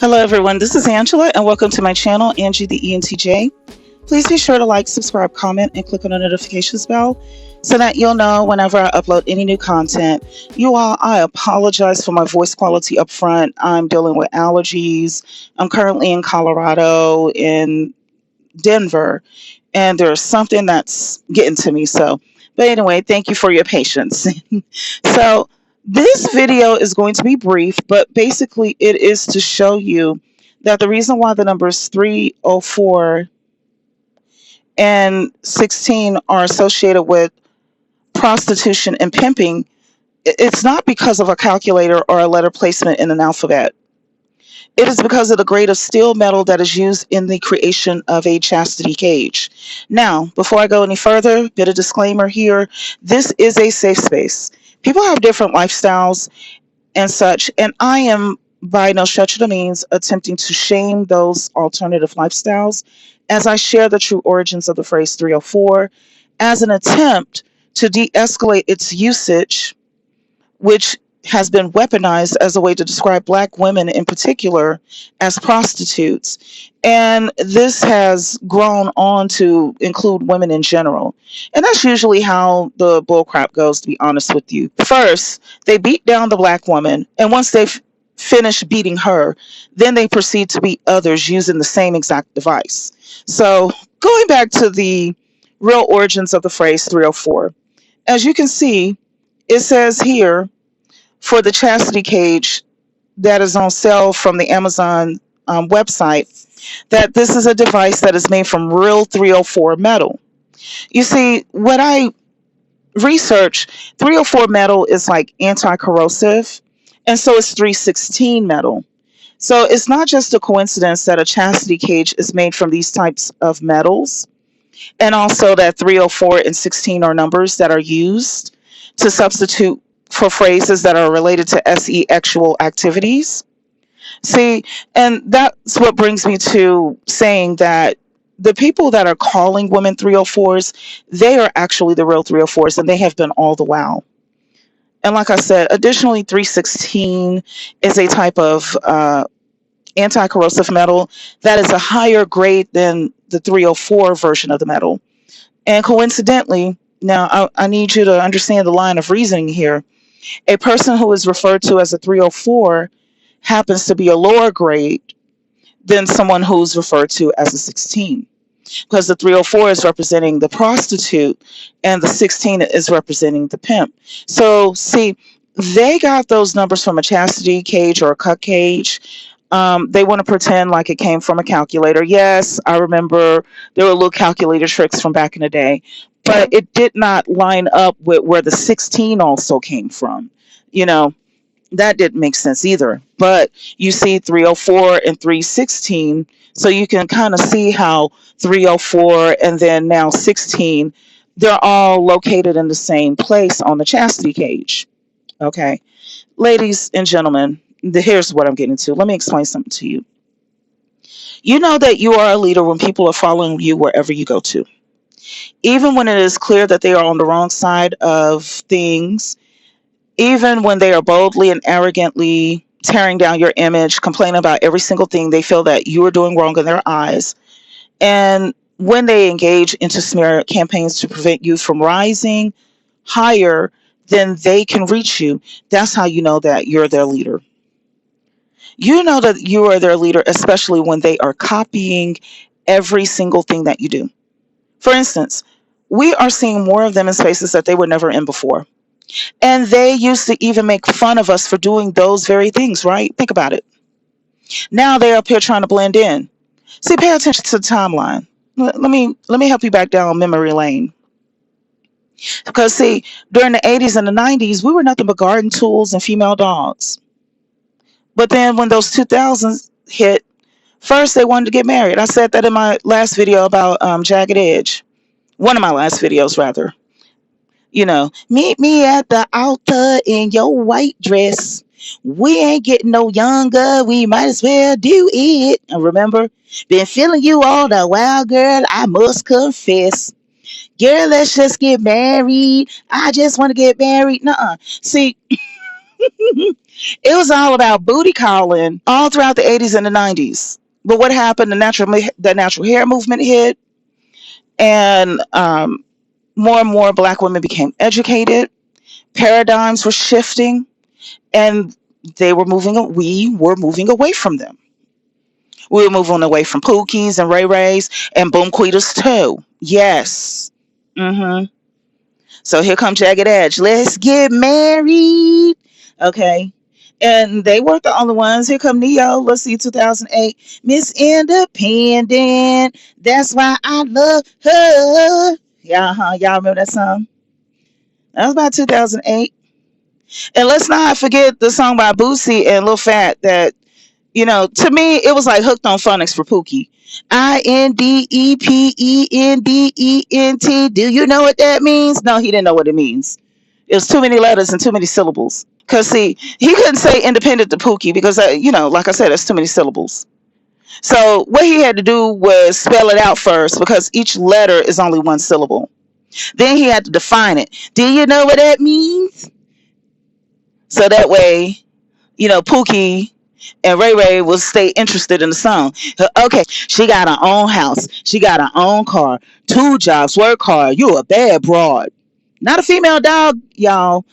Hello, everyone. This is Angela, and welcome to my channel, Angie the ENTJ. Please be sure to like, subscribe, comment, and click on the notifications bell so that you'll know whenever I upload any new content. You all, I apologize for my voice quality up front. I'm dealing with allergies. I'm currently in Colorado, in Denver, and there's something that's getting to me. But anyway, thank you for your patience. So, this video is going to be brief, but basically, it is to show you that the reason why the numbers 304 and 16 are associated with prostitution and pimping, it's not because of a calculator or a letter placement in an alphabet. It is because of the grade of steel metal that is used in the creation of a chastity cage. Now, before I go any further, bit of disclaimer here. This is a safe space. People have different lifestyles and such, and I am by no stretch of the means attempting to shame those alternative lifestyles as I share the true origins of the phrase 304 as an attempt to de-escalate its usage, which has been weaponized as a way to describe Black women in particular as prostitutes. And this has grown on to include women in general. And that's usually how the bullcrap goes, to be honest with you. First, they beat down the Black woman, and once they've finished beating her, then they proceed to beat others using the same exact device. So, going back to the real origins of the phrase 304, as you can see, it says here, for the chastity cage that is on sale from the Amazon website, that this is a device that is made from real 304 metal. You see, what I researched, 304 metal is like anti-corrosive, and so is 316 metal. So it's not just a coincidence that a chastity cage is made from these types of metals, and also that 304 and 16 are numbers that are used to substitute for phrases that are related to sexual activities. See, and that's what brings me to saying that the people that are calling women 304s, they are actually the real 304s, and they have been all the while. And like I said, additionally, 316 is a type of anti-corrosive metal that is a higher grade than the 304 version of the metal. And coincidentally, now I need you to understand the line of reasoning here. A person who is referred to as a 304 happens to be a lower grade than someone who's referred to as a 16, because the 304 is representing the prostitute and the 16 is representing the pimp. So, see, they got those numbers from a chastity cage or a cuck cage. They want to pretend like it came from a calculator. Yes, I remember there were little calculator tricks from back in the day, but it did not line up with where the 16 also came from. You know, that didn't make sense either. But you see 304 and 316, so you can kind of see how 304 and then now 16, they're all located in the same place on the chastity cage. Okay, ladies and gentlemen, here's what I'm getting to. Let me explain something to you. You know that you are a leader when people are following you wherever you go to. Even when it is clear that they are on the wrong side of things, even when they are boldly and arrogantly tearing down your image, complaining about every single thing they feel that you are doing wrong in their eyes, and when they engage into smear campaigns to prevent you from rising higher than they can reach you, that's how you know that you're their leader. You know that you are their leader, especially when they are copying every single thing that you do. For instance, we are seeing more of them in spaces that they were never in before. And they used to even make fun of us for doing those very things, right? Think about it. Now they're up here trying to blend in. See, pay attention to the timeline. Let me help you back down memory lane. Because see, during the 80s and the 90s, we were nothing but garden tools and female dogs. But then when those 2000s hit, first they wanted to get married. I said that in my last video about Jagged Edge. One of my last videos, rather. You know, meet me at the altar in your white dress. We ain't getting no younger. We might as well do it. And remember, been feeling you all the while, girl. I must confess. Girl, let's just get married. I just want to get married. Nuh-uh. See, It was all about booty calling all throughout the 80s and the 90s. But what happened? The natural hair movement hit, and more and more Black women became educated. Paradigms were shifting, and we were moving away from them. We were moving away from Pookies and Ray Rays and Boom Queeters too. Yes. Mm-hmm. So here comes Jagged Edge. Let's get married. Okay. And they weren't the only ones. Here come Neo. Let's see, 2008. Miss Independent. That's why I love her. Yeah, y'all remember that song? That was about 2008. And let's not forget the song by Boosie and Lil Fat that, to me, it was like hooked on phonics for Pookie. Independent. Do you know what that means? No, he didn't know what it means. It was too many letters and too many syllables. Because, see, he couldn't say independent to Pookie because, like I said, that's too many syllables. So what he had to do was spell it out first because each letter is only one syllable. Then he had to define it. Do you know what that means? So that way, Pookie and Ray Ray will stay interested in the song. Okay, she got her own house. She got her own car. 2 jobs, work hard. You a bad broad. Not a female dog, y'all.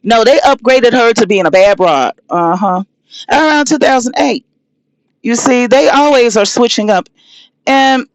No, they upgraded her to being a bad broad. Around 2008. You see, they always are switching up. And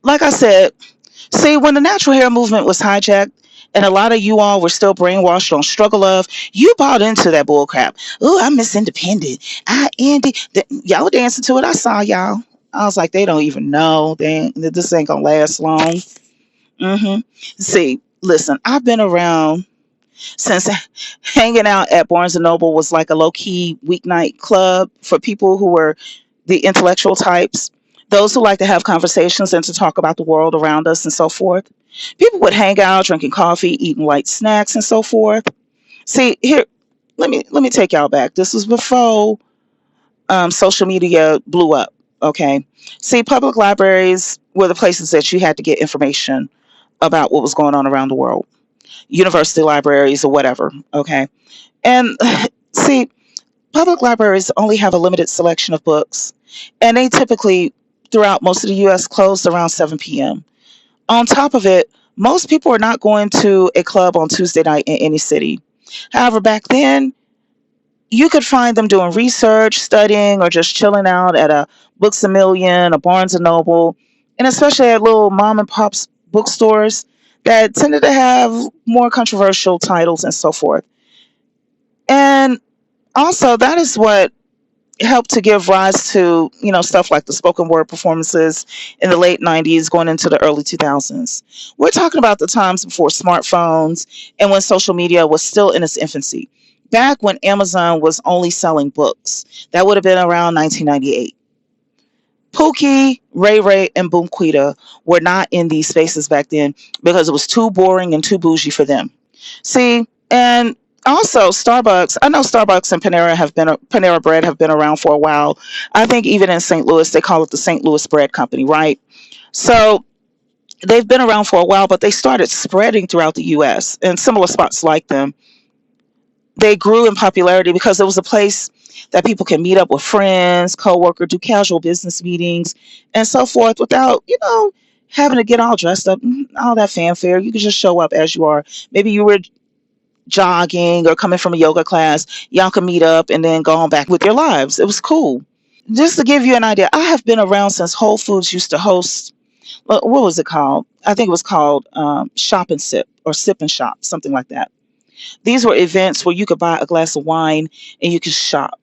like I said, see, when the natural hair movement was hijacked, and a lot of you all were still brainwashed on struggle of, you bought into that bull crap. Oh, I miss independent. Y'all were dancing to it. I saw y'all. I was like, they don't even know. This ain't gonna last long. See, listen, I've been around since hanging out at Barnes and Noble was like a low key weeknight club for people who were the intellectual types, those who like to have conversations and to talk about the world around us and so forth. People would hang out, drinking coffee, eating light snacks and so forth. See, here, let me take y'all back. This was before social media blew up. Okay, see, public libraries were the places that you had to get information about what was going on around the world. University libraries or whatever. Okay, and see, public libraries only have a limited selection of books, and they typically, throughout most of the U.S., close around 7 p.m. On top of it, most people are not going to a club on Tuesday night in any city. However, back then, you could find them doing research, studying, or just chilling out at a Books a Million, a Barnes and Noble, and especially at little mom and pops bookstores that tended to have more controversial titles and so forth. And also, that is what helped to give rise to stuff like the spoken word performances in the late 90s going into the early 2000s. We're talking about the times before smartphones and when social media was still in its infancy, back when Amazon was only selling books. That would have been around 1998. Pookie, Ray Ray, and Boom Quita were not in these spaces back then because it was too boring and too bougie for them. See, and also Starbucks. I know Starbucks and Panera Bread have been around for a while. I think even in St. Louis they call it the St. Louis Bread Company, right? So they've been around for a while, but they started spreading throughout the U.S. and similar spots like them. They grew in popularity because it was a place that people can meet up with friends, co-workers, do casual business meetings, and so forth without, having to get all dressed up, all that fanfare. You could just show up as you are. Maybe you were jogging or coming from a yoga class. Y'all can meet up and then go on back with your lives. It was cool. Just to give you an idea, I have been around since Whole Foods used to host, what was it called? I think it was called Shop and Sip or Sip and Shop, something like that. These were events where you could buy a glass of wine and you could shop.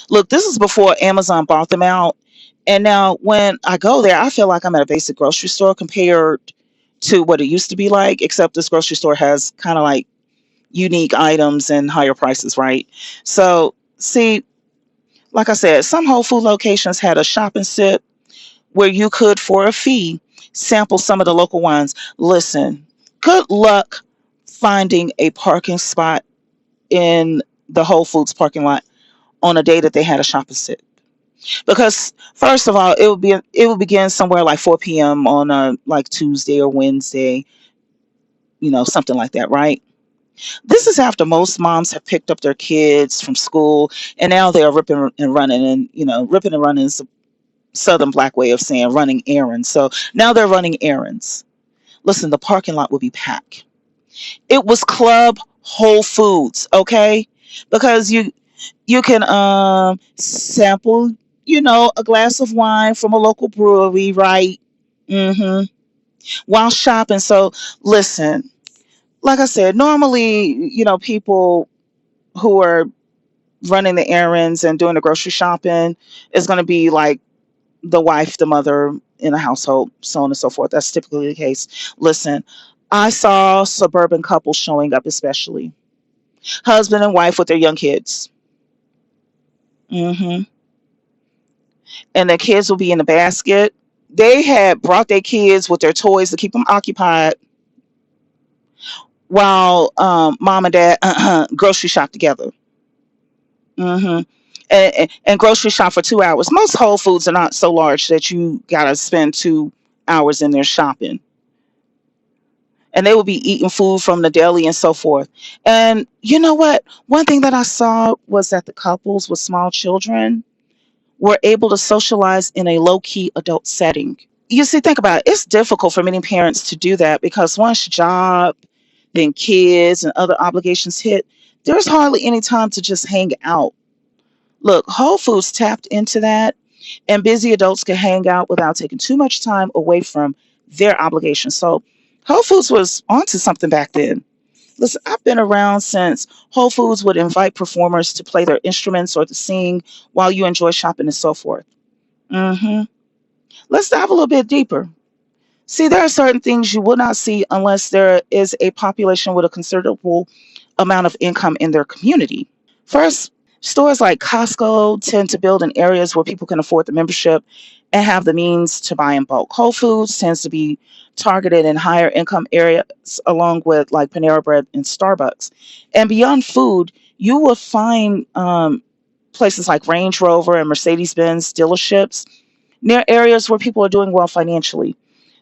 Look, this is before Amazon bought them out. And now when I go there, I feel like I'm at a basic grocery store compared to what it used to be like, except this grocery store has kind of like unique items and higher prices, right? So, see, like I said, some Whole Food locations had a shop and sip where you could, for a fee, sample some of the local wines. Listen, good luck finding a parking spot in the Whole Foods parking lot on a day that they had a shop and sip. Because first of all, it would begin somewhere like 4 p.m. on a like Tuesday or Wednesday, something like that, right? This is after most moms have picked up their kids from school and now they are ripping and running. And, ripping and running is a Southern Black way of saying running errands. So now they're running errands. Listen, the parking lot will be packed. It was Club Whole Foods, okay? Because you can sample, a glass of wine from a local brewery, right? Mm-hmm. While shopping. So listen, like I said, normally, people who are running the errands and doing the grocery shopping is going to be like the wife, the mother in a household, so on and so forth. That's typically the case. Listen, I saw suburban couples showing up, especially husband and wife with their young kids. Hmm. And the kids will be in the basket. They had brought their kids with their toys to keep them occupied while mom and dad grocery shop together. Hmm. And grocery shop for 2 hours. Most Whole Foods are not so large that you gotta spend 2 hours in there shopping. And they will be eating food from the deli and so forth. And you know what? One thing that I saw was that the couples with small children were able to socialize in a low key adult setting. You see, think about it. It's difficult for many parents to do that because once job, then kids, and other obligations hit, there's hardly any time to just hang out. Look, Whole Foods tapped into that, and busy adults can hang out without taking too much time away from their obligations. So, Whole Foods was onto something back then. Listen, I've been around since Whole Foods would invite performers to play their instruments or to sing while you enjoy shopping and so forth. Hmm. Let's dive a little bit deeper. See, there are certain things you will not see unless there is a population with a considerable amount of income in their community. First, stores like Costco tend to build in areas where people can afford the membership and have the means to buy in bulk. Whole Foods tends to be targeted in higher income areas, along with like Panera Bread and Starbucks. And beyond food, you will find places like Range Rover and Mercedes Benz dealerships near areas where people are doing well financially.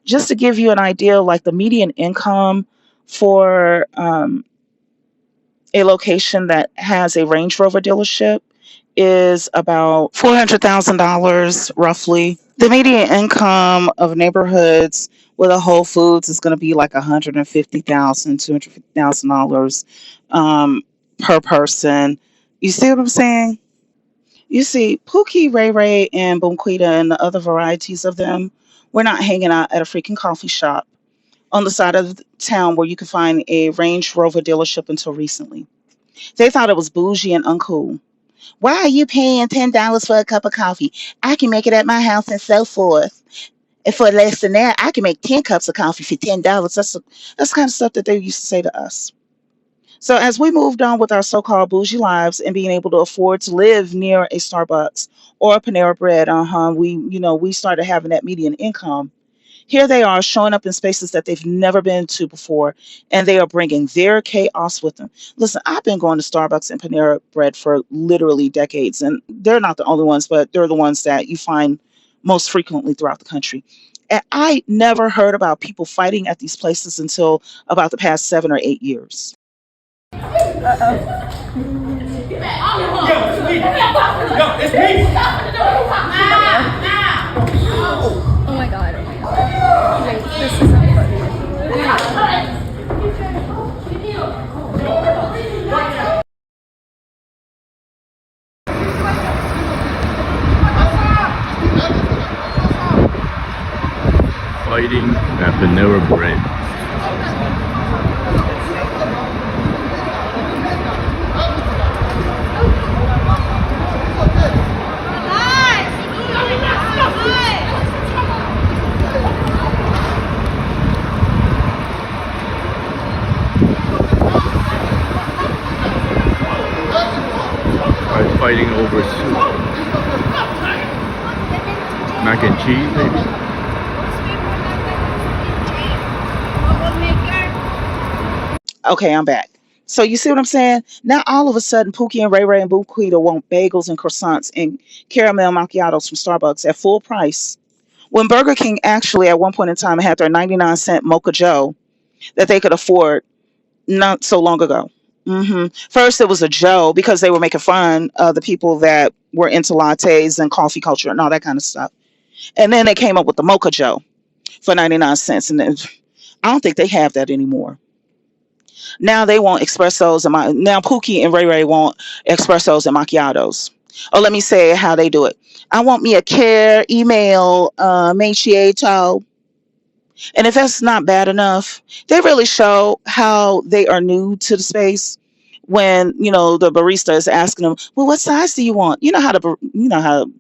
Just to give you an idea, like the median income for a location that has a Range Rover dealership is about $400,000 roughly. The median income of neighborhoods with a Whole Foods is going to be like $150,000, $250,000 per person. You see what I'm saying? You see, Pookie, Ray Ray, and Bonquita and the other varieties of them, we're not hanging out at a freaking coffee shop on the side of the town where you could find a Range Rover dealership until recently. They thought it was bougie and uncool. Why are you paying $10 for a cup of coffee? I can make it at my house and so forth. And for less than that, I can make 10 cups of coffee for $10. That's the kind of stuff that they used to say to us. So as we moved on with our so-called bougie lives and being able to afford to live near a Starbucks or a Panera Bread, we started having that median income. Here they are showing up in spaces that they've never been to before, and they are bringing their chaos with them. Listen, I've been going to Starbucks and Panera Bread for literally decades, and they're not the only ones, but they're the ones that you find most frequently throughout the country. And I never heard about people fighting at these places until about the past 7 or 8 years. Oh my god, oh my god. Wait, this is not funny. Fighting at Panera Bread. Fighting over soup. Mac and cheese, maybe? Okay, I'm back. So you see what I'm saying? Now all of a sudden, Pookie and Ray Ray and Buquita want bagels and croissants and caramel macchiatos from Starbucks at full price. When Burger King actually at one point in time had their 99-cent Mocha Joe that they could afford not so long ago. First, it was a Joe because they were making fun of the people that were into lattes and coffee culture and all that kind of stuff. And then they came up with the Mocha Joe for 99 cents. And then, I don't think they have that anymore. Now they want espressos and now Pookie and Ray Ray want espressos and macchiatos. Oh, let me say how they do it. I want me a care email macchiato. And if that's not bad enough, they really show how they are new to the space when the barista is asking them, "Well, what size do you want?" You know how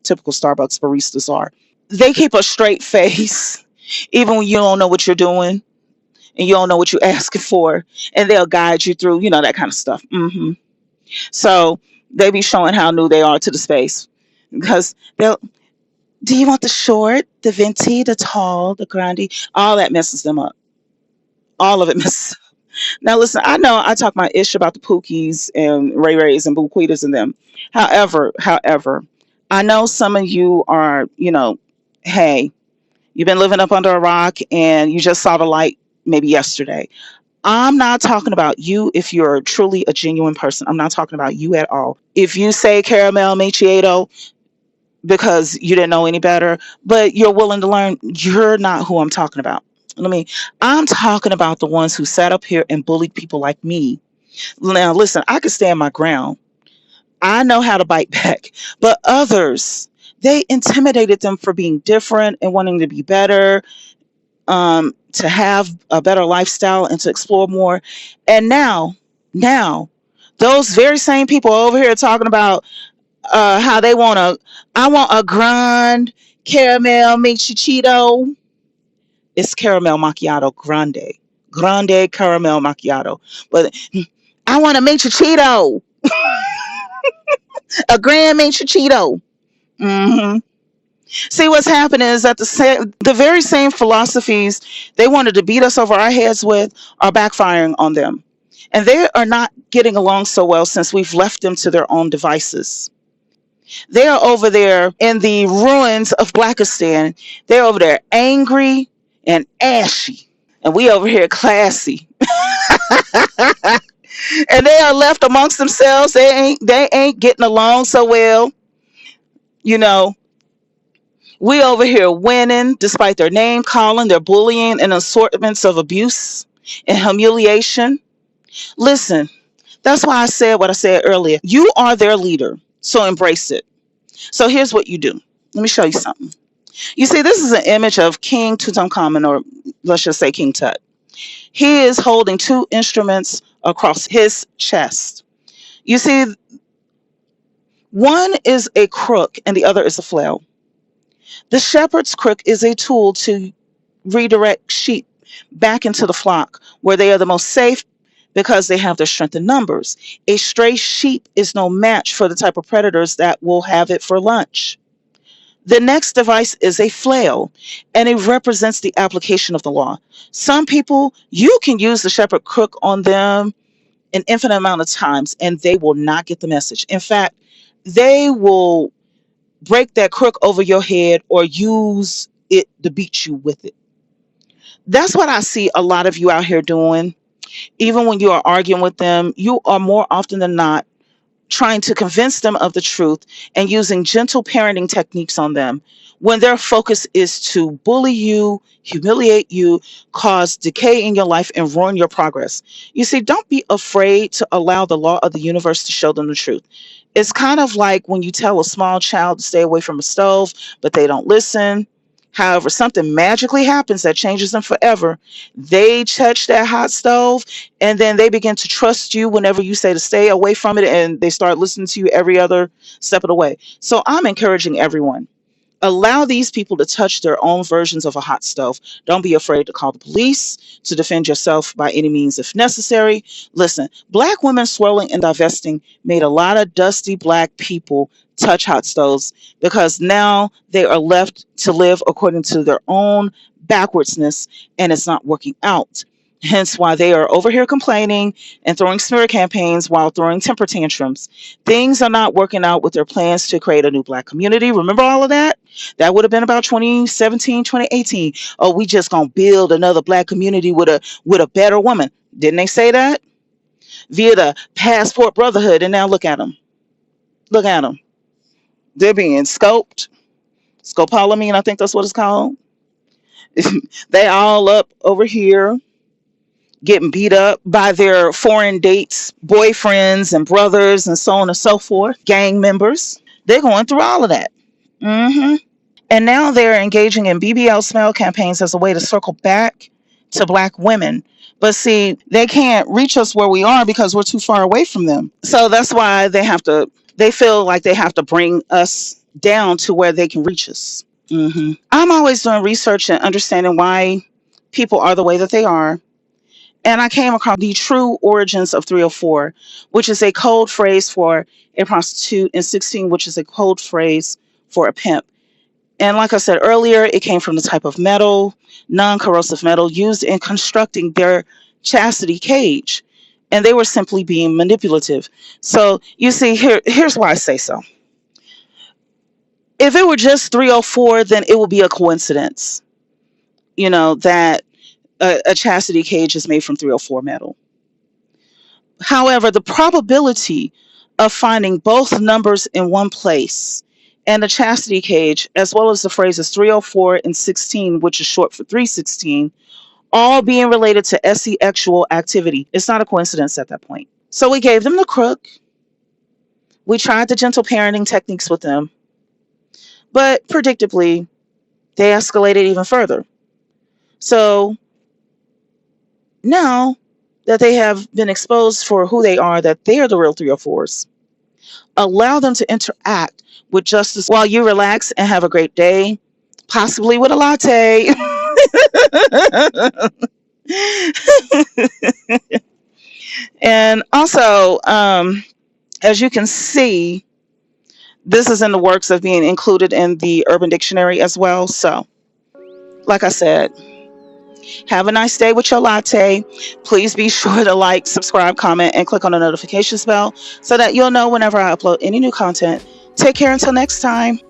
typical Starbucks baristas are. They keep a straight face even when you don't know what you're doing and you don't know what you're asking for, and they'll guide you through, that kind of stuff. So they be showing how new they are to the space because they'll. Do you want the short, the venti, the tall, the grande? All that messes them up. All of it messes. Now listen, I know I talk my ish about the Pookies and Ray Rays and Buquitas and them. However, I know some of you are, hey, you've been living up under a rock and you just saw the light maybe yesterday. I'm not talking about you if you're truly a genuine person. I'm not talking about you at all. If you say caramel macchiato because you didn't know any better, but you're willing to learn, you're not who I'm talking about. I'm talking about the ones who sat up here and bullied people like me. Now, listen, I can stand my ground. I know how to bite back, but others, they intimidated them for being different and wanting to be better, to have a better lifestyle and to explore more. And now, those very same people over here talking about how I want a grande caramel macchiato. It's caramel macchiato grande caramel macchiato. But I want a macchiato, a grand macchiato. hmm See, what's happening is that the very same philosophies they wanted to beat us over our heads with are backfiring on them, and they are not getting along so well since we've left them to their own devices. They are over there in the ruins of Blackistan. They're over there angry and ashy, and we over here classy. And they are left amongst themselves. They ain't getting along so well. You know, we over here winning despite their name calling, their bullying, and assortments of abuse and humiliation. Listen, that's why I said what I said earlier. You are their leader, so embrace it. So here's what you do. Let me show you something. You see, this is an image of King Tutankhamun, or let's just say King Tut. He is holding two instruments across his chest. You see, one is a crook and the other is a flail. The shepherd's crook is a tool to redirect sheep back into the flock where they are the most safe because they have their strength in numbers. A stray sheep is no match for the type of predators that will have it for lunch. The next device is a flail, and it represents the application of the law. Some people, you can use the shepherd crook on them an infinite amount of times, and they will not get the message. In fact, they will break that crook over your head or use it to beat you with it. That's what I see a lot of you out here doing. Even when you are arguing with them, you are more often than not trying to convince them of the truth and using gentle parenting techniques on them when their focus is to bully you, humiliate you, cause decay in your life, and ruin your progress. You see, don't be afraid to allow the law of the universe to show them the truth. It's kind of like when you tell a small child to stay away from a stove, but they don't listen. However, something magically happens that changes them forever. They touch that hot stove and then they begin to trust you whenever you say to stay away from it, and they start listening to you every other step of the way. So I'm encouraging everyone. Allow these people to touch their own versions of a hot stove. Don't be afraid to call the police, to defend yourself by any means if necessary. Listen, Black women swirling and divesting made a lot of dusty Black people touch hot stoves because now they are left to live according to their own backwardsness, and it's not working out. Hence why they are over here complaining and throwing smear campaigns while throwing temper tantrums. Things are not working out with their plans to create a new Black community. Remember all of that? That would have been about 2017, 2018. Oh, we just gonna build another Black community with a better woman. Didn't they say that? via the passport brotherhood. And now look at them. Look at them. They're being scoped. Scopolamine, I think that's what it's called. They all up over here getting beat up by their foreign dates, boyfriends and brothers and so on and so forth, gang members. They're going through all of that. Hmm. And now they're engaging in BBL smell campaigns as a way to circle back to Black women. But see, they can't reach us where we are because we're too far away from them. So that's why they feel like they have to bring us down to where they can reach us. I'm always doing research and understanding why people are the way that they are. And I came across the true origins of 304, which is a code phrase for a prostitute, and 16, which is a code phrase for a pimp. And like I said earlier, it came from the type of metal, non-corrosive metal used in constructing their chastity cage. And they were simply being manipulative. So you see, here's why I say so. If it were just 304, then it would be a coincidence, that a chastity cage is made from 304 metal. However, the probability of finding both numbers in one place and the chastity cage, as well as the phrases 304 and 16, which is short for 316, all being related to sexual activity, it's not a coincidence at that point. So we gave them the crook. We tried the gentle parenting techniques with them. But predictably, they escalated even further. So now that they have been exposed for who they are, that they are the real 304s, allow them to interact with justice while you relax and have a great day, possibly with a latte. And also, as you can see, this is in the works of being included in the Urban Dictionary as well. So, like I said, have a nice day with your latte. Please be sure to like, subscribe, comment, and click on the notifications bell so that you'll know whenever I upload any new content. Take care until next time.